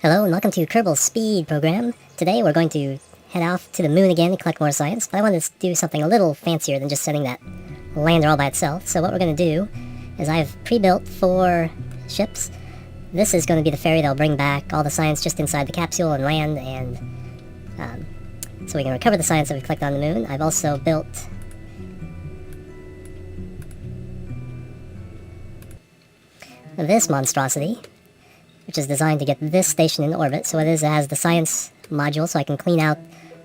Hello and welcome to Kerbal Speed Program. Today we're going to head off to the moon again to collect more science, but I wanted to do something a little fancier than just sending that lander all by itself. So what we're going to do is I've pre-built 4 ships. This is going to be the ferry that'll bring back all the science just inside the capsule and land, and so we can recover the science that we collect on the moon. I've also built this monstrosity, which is designed to get this station into orbit. So it has the science module, so I can clean out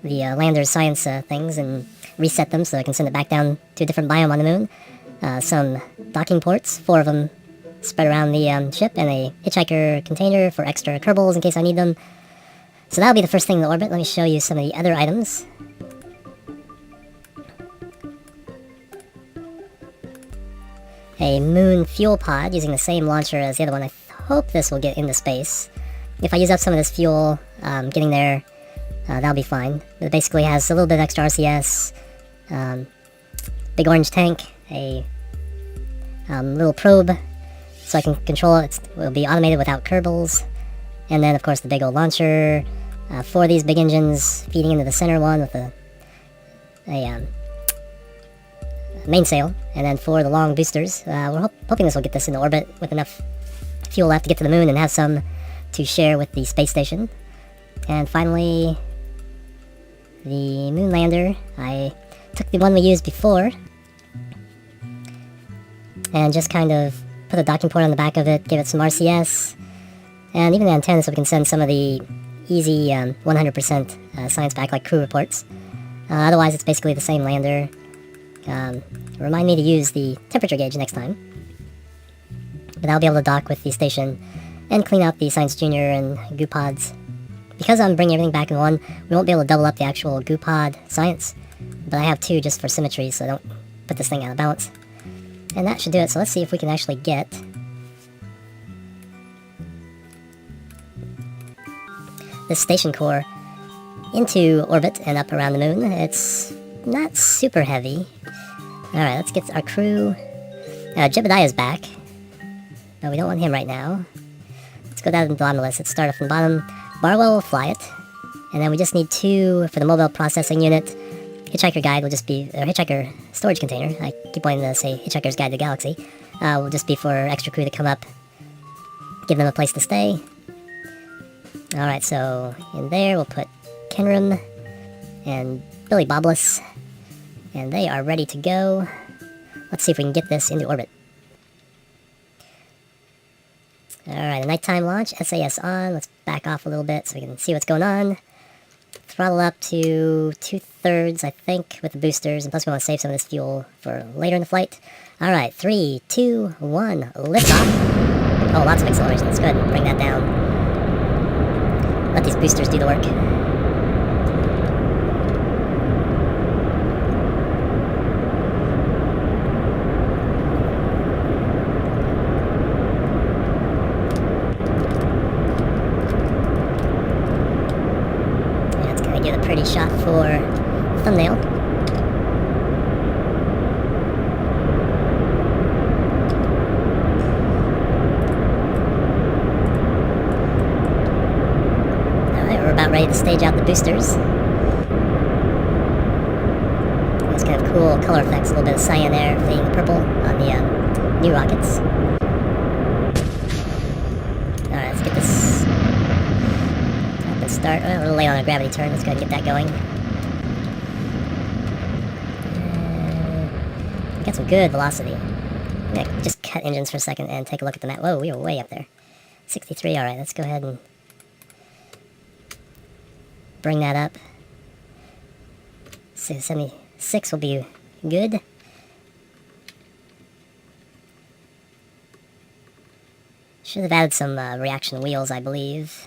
the lander's science things and reset them so I can send it back down to a different biome on the moon. Some docking ports, 4 of them spread around the ship, and a hitchhiker container for extra Kerbals in case I need them. So that'll be the first thing in the orbit. Let me show you some of the other items. A moon fuel pod using the same launcher as the other one. I hope this will get into space. If I use up some of this fuel getting there, that'll be fine. But it basically has a little bit of extra RCS, big orange tank, a little probe so I can control it. It will be automated without Kerbals, and then of course the big old launcher, 4 of these big engines feeding into the center one with a mainsail, and then 4 of the long boosters. We're hoping this will get this into orbit with enough fuel left to get to the moon and have some to share with the space station. And finally, the moon lander. I took the one we used before and just kind of put a docking port on the back of it, give it some RCS, and even the antenna so we can send some of the easy 100% science back, like crew reports. Otherwise, it's basically the same lander. Remind me to use the temperature gauge next time. But I'll be able to dock with the station and clean out the Science Junior and goo pods. Because I'm bringing everything back in one, we won't be able to double up the actual goo pod science. But I have 2 just for symmetry, so I don't put this thing out of balance. And that should do it. So let's see if we can actually get this station core into orbit and up around the moon. It's not super heavy. Alright, let's get our crew. Jebediah's back. No, we don't want him right now. Let's go down to the bottom of the list. Let's start off from the bottom. Barwell will fly it. And then we just need 2 for the mobile processing unit. Hitchhiker guide will just be, or hitchhiker storage container. I keep wanting to say Hitchhiker's Guide to the Galaxy. Will just be for extra crew to come up, give them a place to stay. Alright, so in there we'll put Kenrim and Billy Bobless. And they are ready to go. Let's see if we can get this into orbit. Alright, a nighttime launch, SAS on. Let's back off a little bit so we can see what's going on. Throttle up to 2/3, I think, with the boosters. And plus we want to save some of this fuel for later in the flight. Alright, 3, 2, 1, lift off. Oh, lots of acceleration. Let's go ahead and bring that down. Let these boosters do the work. Give a pretty shot for thumbnail. Alright, we're about ready to stage out the boosters. Those kind of cool color effects, a little bit of cyan there, fading to purple on the new rockets. Alright, let's get this start. Well, a little late on a gravity turn. Let's go ahead and get that going. Get some good velocity. I'm gonna just cut engines for a second and take a look at the map. Whoa, we were way up there. 63, alright, let's go ahead and bring that up. So 76 will be good. Should have added some reaction wheels, I believe.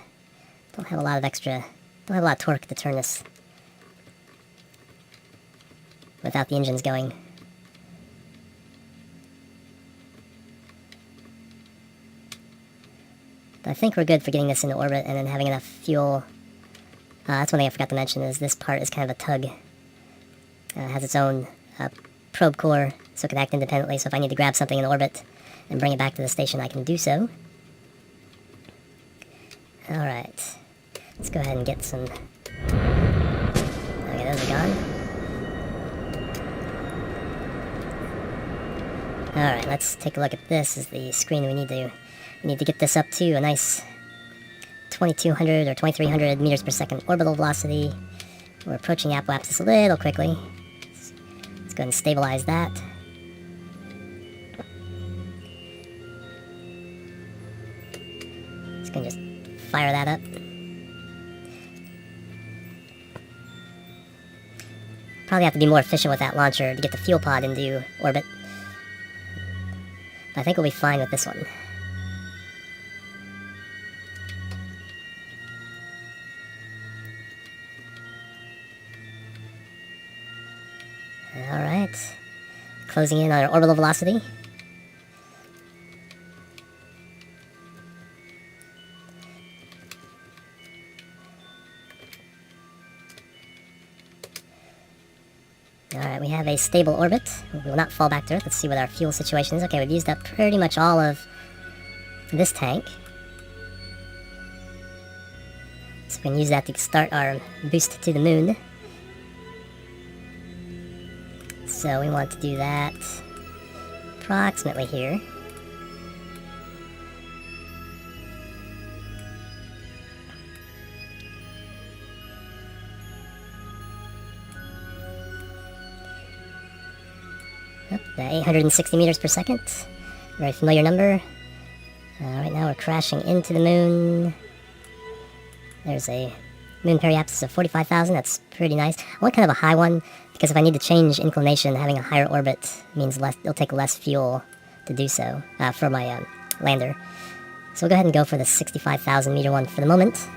Don't have a lot of torque to turn this without the engines going. But I think we're good for getting this into orbit and then having enough fuel. That's one thing I forgot to mention, is this part is kind of a tug. It has its own probe core, so it can act independently, so if I need to grab something in orbit and bring it back to the station, I can do so. Alright. Let's go ahead and get some... Okay, those are gone. Alright, let's take a look at this. This is the screen we need to get this up to a nice 2200 or 2300 meters per second orbital velocity. We're approaching apoapsis a little quickly. Let's go ahead and stabilize that. Just gonna just fire that up. Probably have to be more efficient with that launcher to get the fuel pod into orbit. But I think we'll be fine with this one. Alright. Closing in on our orbital velocity. Alright, we have a stable orbit. We will not fall back to Earth. Let's see what our fuel situation is. Okay, we've used up pretty much all of this tank. So we can use that to start our boost to the moon. So we want to do that approximately here. Yep, 860 meters per second. Very familiar number. Right now we're crashing into the moon. There's a moon periapsis of 45,000. That's pretty nice. I want kind of a high one, because if I need to change inclination, having a higher orbit means it'll take less fuel to do so for my lander. So we'll go ahead and go for the 65,000 meter one for the moment.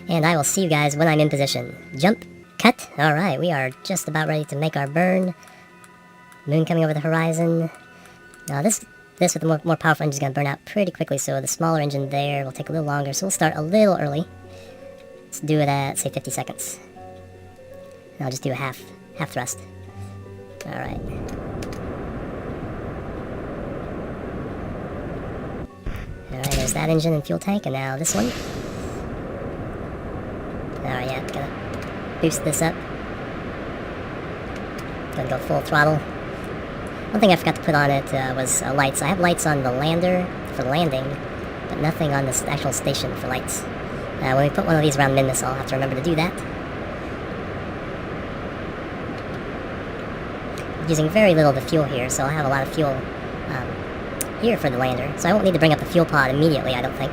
And I will see you guys when I'm in position. Jump. Cut. Alright, we are just about ready to make our burn. Moon coming over the horizon. Now this with the more powerful engine is going to burn out pretty quickly, so the smaller engine there will take a little longer, so we'll start a little early. Let's do it at, say, 50 seconds. And I'll just do a half thrust. Alright. Alright, there's that engine and fuel tank, and now this one. Alright, yeah, gonna boost this up. Gonna go full throttle. One thing I forgot to put on it was lights. I have lights on the lander for landing, but nothing on the actual station for lights. When we put one of these around Minmus, I'll have to remember to do that. I'm using very little of the fuel here, so I'll have a lot of fuel here for the lander. So I won't need to bring up the fuel pod immediately, I don't think.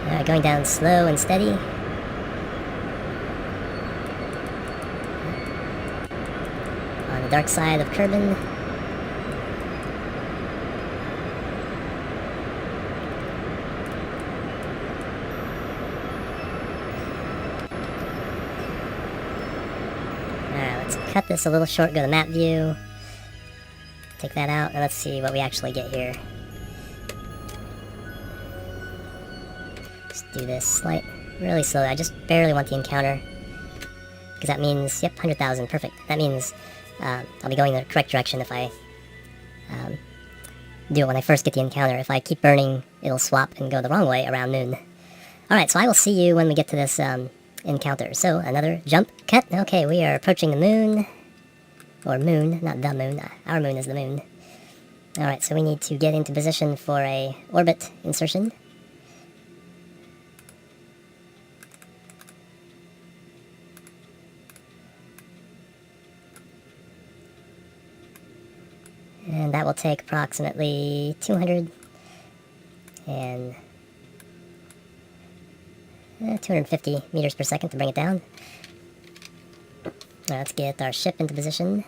Alright, going down slow and steady. On the dark side of Kerbin. Alright, let's cut this a little short, go to map view. Take that out, and let's see what we actually get here. Do this really slowly. I just barely want the encounter, because that means, yep, 100,000, perfect. That means I'll be going in the correct direction if I do it when I first get the encounter. If I keep burning, it'll swap and go the wrong way around Moon. Alright, so I will see you when we get to this encounter. So, another jump, cut. Okay, we are approaching the moon. Or moon, not the moon. Our moon is the moon. Alright, so we need to get into position for a orbit insertion. And that will take approximately 250 meters per second to bring it down. Now let's get our ship into position.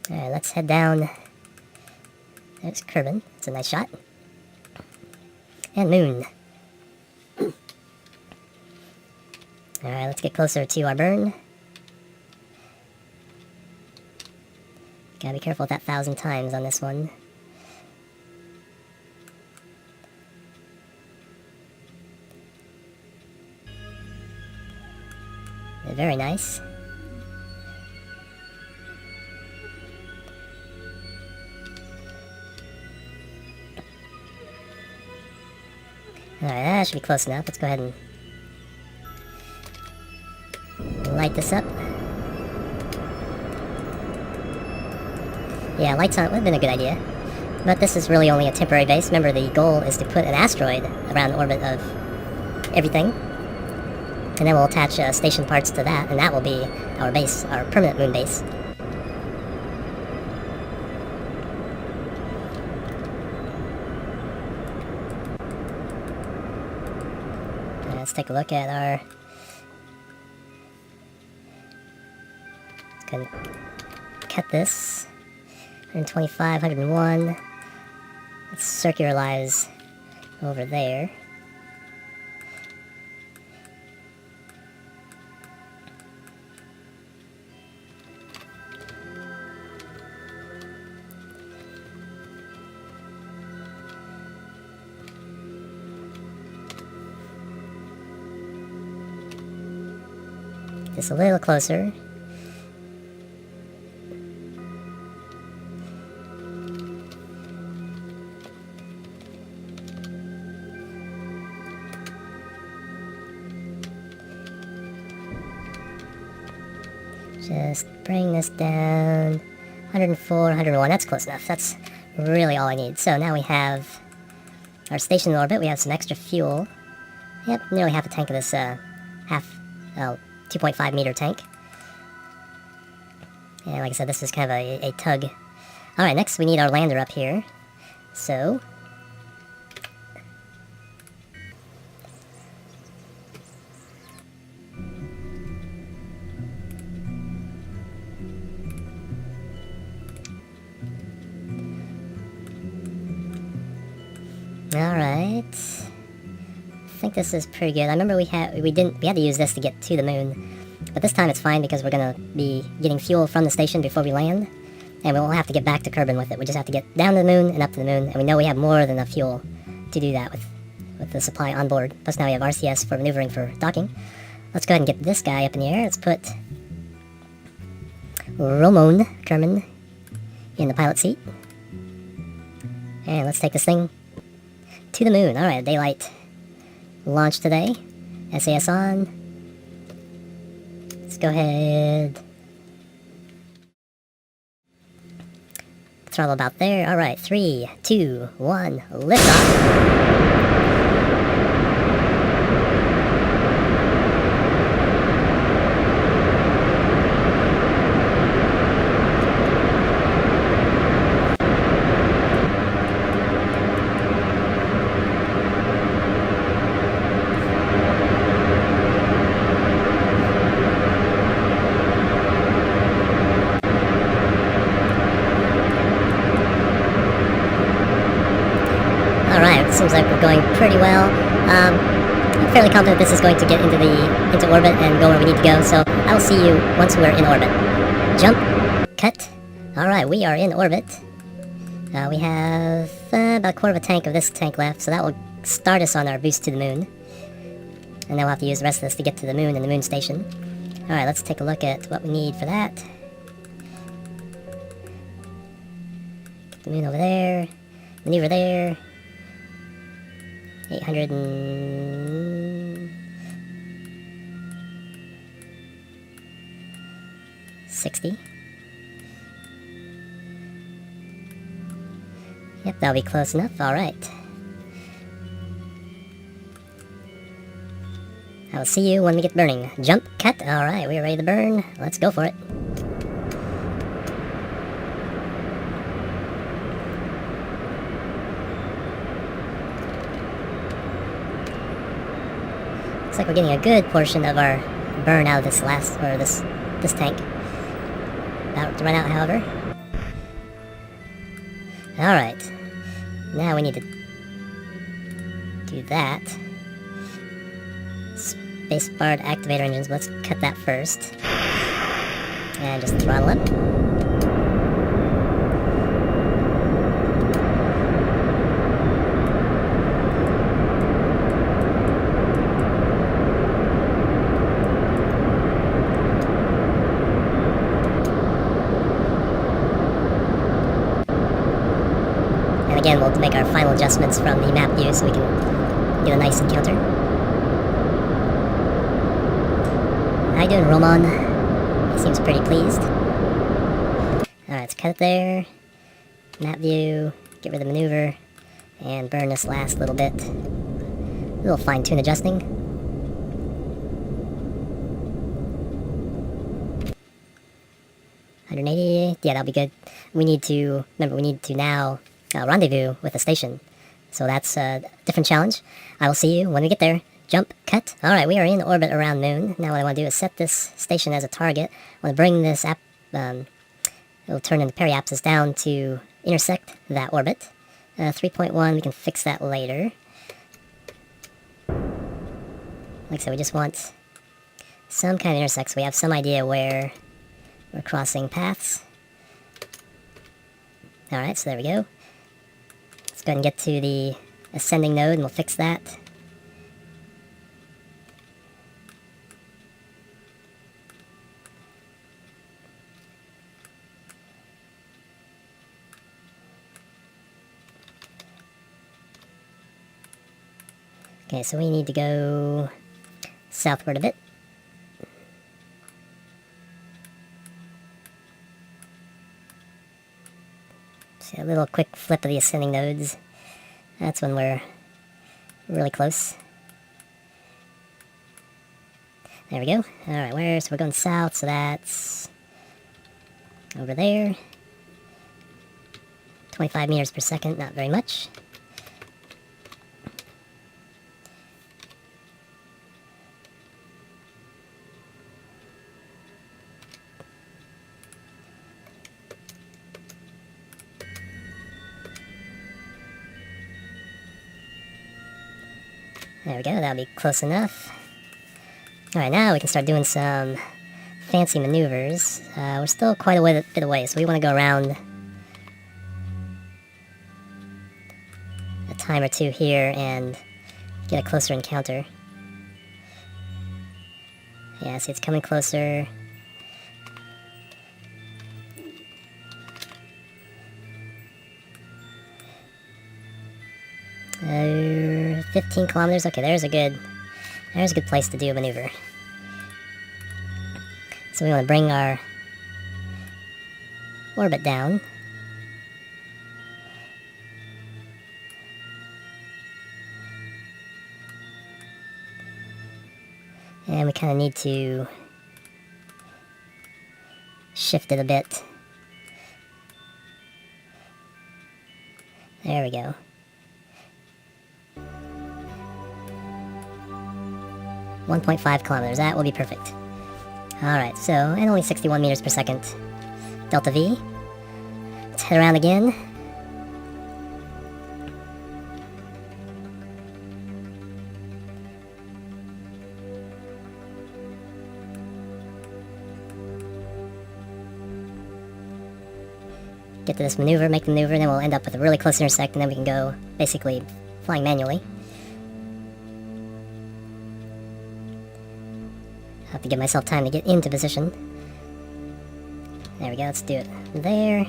Alright, let's head down. There's Kerbin. It's a nice shot. And Moon. Alright, let's get closer to our burn. Gotta be careful with that 1,000 times on this one. Very nice. Alright, that should be close enough. Let's go ahead and light this up. Yeah, lights on it would have been a good idea. But this is really only a temporary base. Remember, the goal is to put an asteroid around the orbit of everything. And then we'll attach station parts to that, and that will be our base, our permanent moon base. Let's take a look at our... Let's go ahead and cut this. 125, 101. Let's circularize over there. Just a little closer. Just bring this down. 104, 101, that's close enough. That's really all I need. So now we have our station in orbit. We have some extra fuel. Yep, nearly half a tank of this 2.5 meter tank. And like I said, this is kind of a tug. Alright, next we need our lander up here. So... Alright. I think this is pretty good. I remember we had to use this to get to the moon. But this time it's fine because we're gonna be getting fuel from the station before we land. And we won't have to get back to Kerbin with it. We just have to get down to the moon and up to the moon. And we know we have more than enough fuel to do that with the supply on board. Plus now we have RCS for maneuvering for docking. Let's go ahead and get this guy up in the air. Let's put Ramon Kerman in the pilot seat. And let's take this thing to the moon. Alright, daylight launch today. SAS on. Let's go ahead. Throttle about there. Alright, 3, 2, 1, liftoff. Alright, seems like we're going pretty well. I'm fairly confident this is going to get into orbit and go where we need to go, so I'll see you once we're in orbit. Jump, cut. Alright, we are in orbit. We have about a quarter of a tank of this tank left, so that will start us on our boost to the moon. And then we'll have to use the rest of this to get to the moon and the moon station. Alright, let's take a look at what we need for that. Get the moon over there. Maneuver there. 860. Yep, that'll be close enough. Alright. I will see you when we get burning. Jump, cut. Alright, we are ready to burn. Let's go for it. Looks like we're getting a good portion of our burn out of this this tank. About to run out, however. Alright. Now we need to do that. space bar activator engines, but let's cut that first. And just throttle up. And again, we'll make our final adjustments from the map view so we can get a nice encounter. How you doing, Roman? He seems pretty pleased. Alright, let's cut it there. Map view, get rid of the maneuver, and burn this last little bit. A little fine-tune adjusting. $180, yeah, that'll be good. We need to, remember, we need to now rendezvous with the station. So that's a different challenge. I will see you when we get there. Jump, cut. Alright, we are in orbit around Moon. Now what I want to do is set this station as a target. I want to bring this it'll turn into periapsis down to intersect that orbit. 3.1, we can fix that later. Like I said, we just want some kind of intersect so we have some idea where we're crossing paths. Alright, so there we go. Let's go ahead and get to the ascending node and we'll fix that. Okay, so we need to go southward a bit. See a little quick flip of the ascending nodes. That's when we're really close. There we go. Alright, so we're going south, so that's over there. 25 meters per second, not very much. There we go, that'll be close enough. Alright, now we can start doing some fancy maneuvers. We're still quite a bit away, so we want to go around a time or two here and get a closer encounter. Yeah, see, it's coming closer. Uh, 15 kilometers. Okay, there's a good place to do a maneuver. So we want to bring our orbit down. And we kind of need to shift it a bit. There we go. 1.5 kilometers, that will be perfect. Alright, so, and only 61 meters per second. Delta V. Let's head around again. Get to this maneuver, make the maneuver, and then we'll end up with a really close intersect, and then we can go, basically, flying manually. I have to give myself time to get into position. There we go, let's do it there.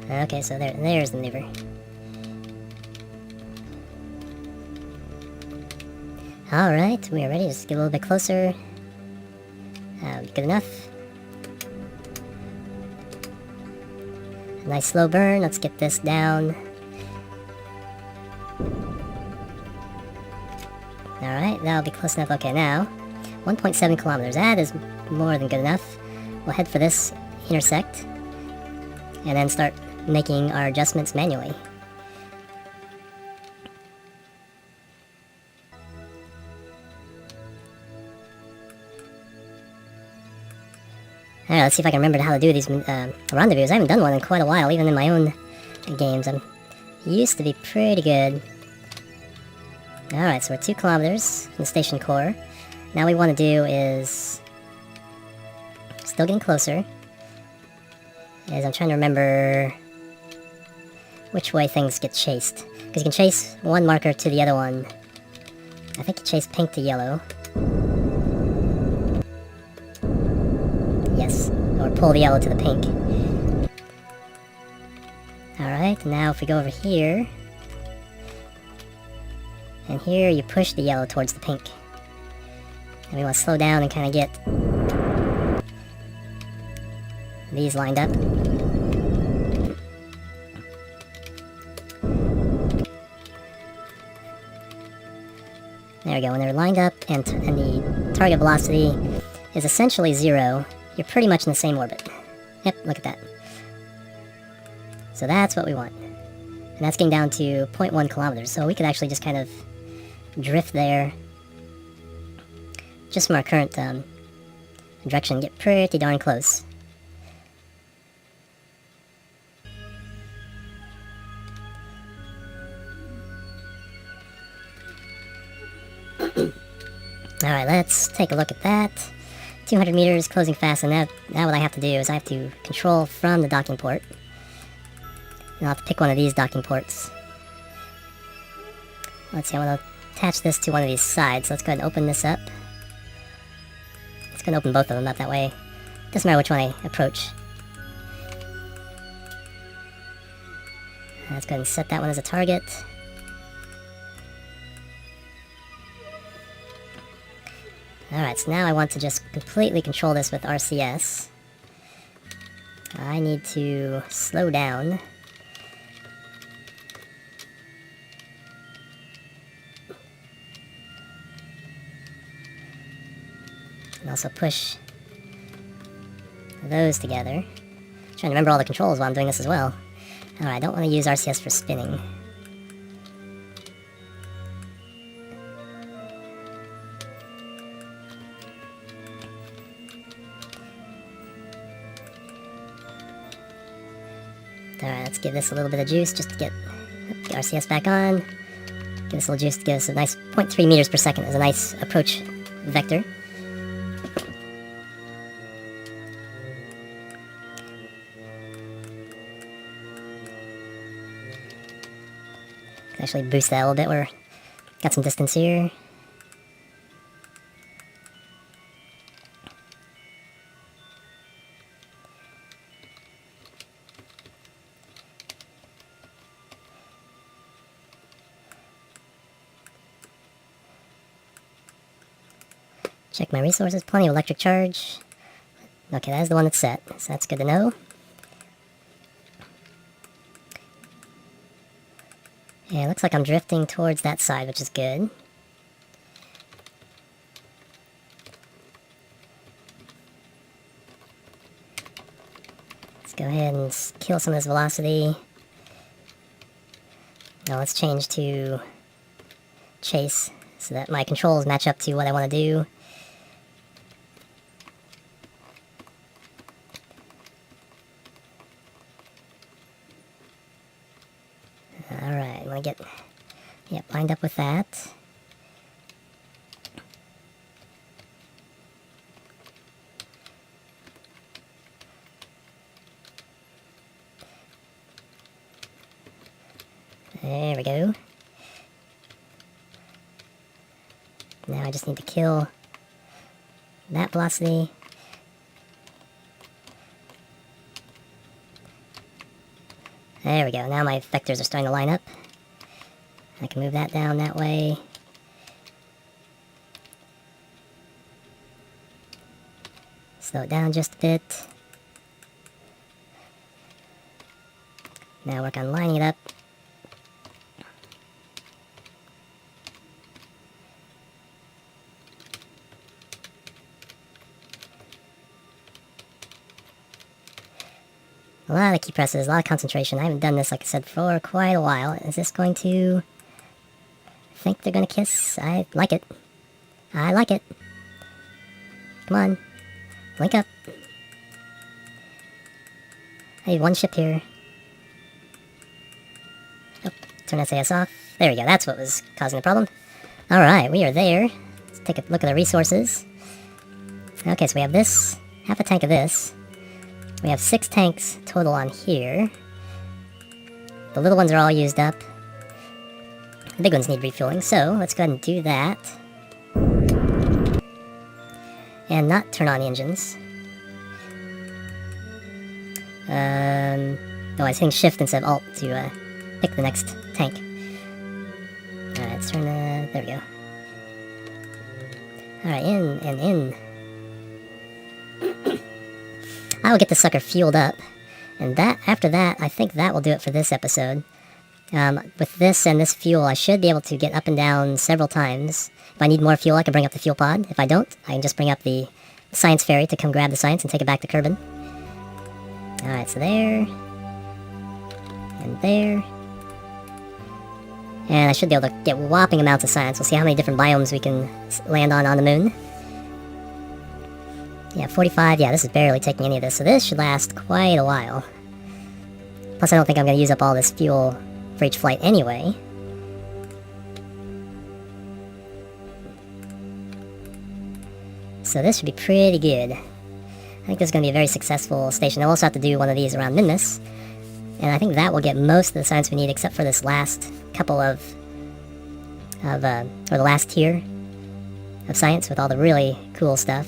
Okay, so there's the maneuver. Alright, we are ready. Just get a little bit closer. Good enough. A nice slow burn. Let's get this down. Alright, that'll be close enough. Okay, now, 1.7 kilometers. That is more than good enough. We'll head for this intersect, and then start making our adjustments manually. Alright, let's see if I can remember how to do these rendezvous. I haven't done one in quite a while, even in my own games. I used to be pretty good. Alright, so we're 2 kilometers from the station core. Now what we want to do is... Still getting closer. Is I'm trying to remember which way things get chased. Because you can chase one marker to the other one. I think you chase pink to yellow. Yes, or pull the yellow to the pink. Alright, now if we go over here... And here you push the yellow towards the pink. And we want to slow down and kind of get these lined up. There we go. When they're lined up and the target velocity is essentially 0, you're pretty much in the same orbit. Yep, look at that. So that's what we want. And that's getting down to 0.1 kilometers. So we could actually just kind of drift there. Just from our current direction, get pretty darn close. Alright, let's take a look at that. 200 meters, closing fast, and now what I have to do is I have to control from the docking port. And I'll have to pick one of these docking ports. Let's see, I want to attach this to one of these sides. Let's go ahead and open this up. Let's go and open both of them up that way. Doesn't matter which one I approach. Let's go ahead and set that one as a target. Alright, so now I want to just completely control this with RCS. I need to slow down. And also push those together. I'm trying to remember all the controls while I'm doing this as well. Alright, I don't want to use RCS for spinning. Alright, let's give this a little bit of juice just to get RCS back on. Give this a little juice to give us a nice 0.3 meters per second as a nice approach vector. Can actually boost that a little bit. We're got some distance here. Check my resources, plenty of electric charge. Okay, that is the one that's set, so that's good to know. Yeah, it looks like I'm drifting towards that side, which is good. Let's go ahead and kill some of this velocity. Now let's change to chase so that my controls match up to what I want to do. Alright, I want to get lined up with that. There we go. Now I just need to kill that velocity. There we go. Now my vectors are starting to line up. I can move that down that way. Slow it down just a bit. Now work on lining it up. A lot of key presses, a lot of concentration. I haven't done this, like I said, for quite a while. Is this going to... I think they're going to kiss? I like it. I like it. Come on. Link up. I need one ship here. Oh, turn SAS off. There we go, that's what was causing the problem. Alright, we are there. Let's take a look at the resources. Okay, so we have this, half a tank of this. We have 6 tanks total on here. The little ones are all used up. The big ones need refueling, so let's go ahead and do that. And not turn on the engines. Oh, I was hitting shift instead of alt to pick the next tank. Alright, let's turn the... there we go. Alright, in and in. I will get the sucker fueled up. And after that, I think that will do it for this episode. With this and this fuel, I should be able to get up and down several times. If I need more fuel, I can bring up the fuel pod. If I don't, I can just bring up the science ferry to come grab the science and take it back to Kerbin. Alright, so there. And there. And I should be able to get whopping amounts of science. We'll see how many different biomes we can land on the moon. Yeah, 45. Yeah, this is barely taking any of this. So this should last quite a while. Plus, I don't think I'm going to use up all this fuel for each flight anyway. So this should be pretty good. I think this is going to be a very successful station. I'll also have to do one of these around Minmus. And I think that will get most of the science we need, except for this last couple or the last tier of science with all the really cool stuff.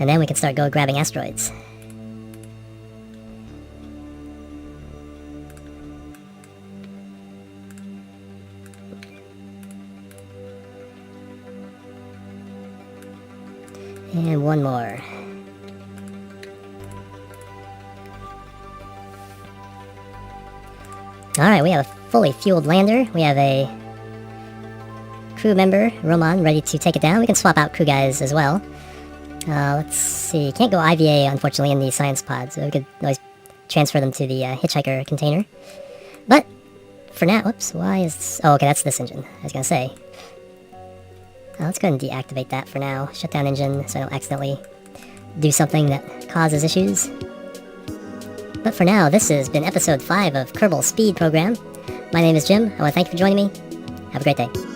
And then we can start grabbing asteroids. And one more. Alright, we have a fully fueled lander. We have a crew member, Roman, ready to take it down. We can swap out crew guys as well. Let's see. Can't go IVA, unfortunately, in the science pods. So we could always transfer them to the hitchhiker container. But, for now... Whoops, why is this... Oh, okay, that's this engine. I was gonna say. Let's go ahead and deactivate that for now. Shut down engine so I don't accidentally do something that causes issues. But for now, this has been episode 5 of Kerbal Speed Program. My name is Jim. I want to thank you for joining me. Have a great day.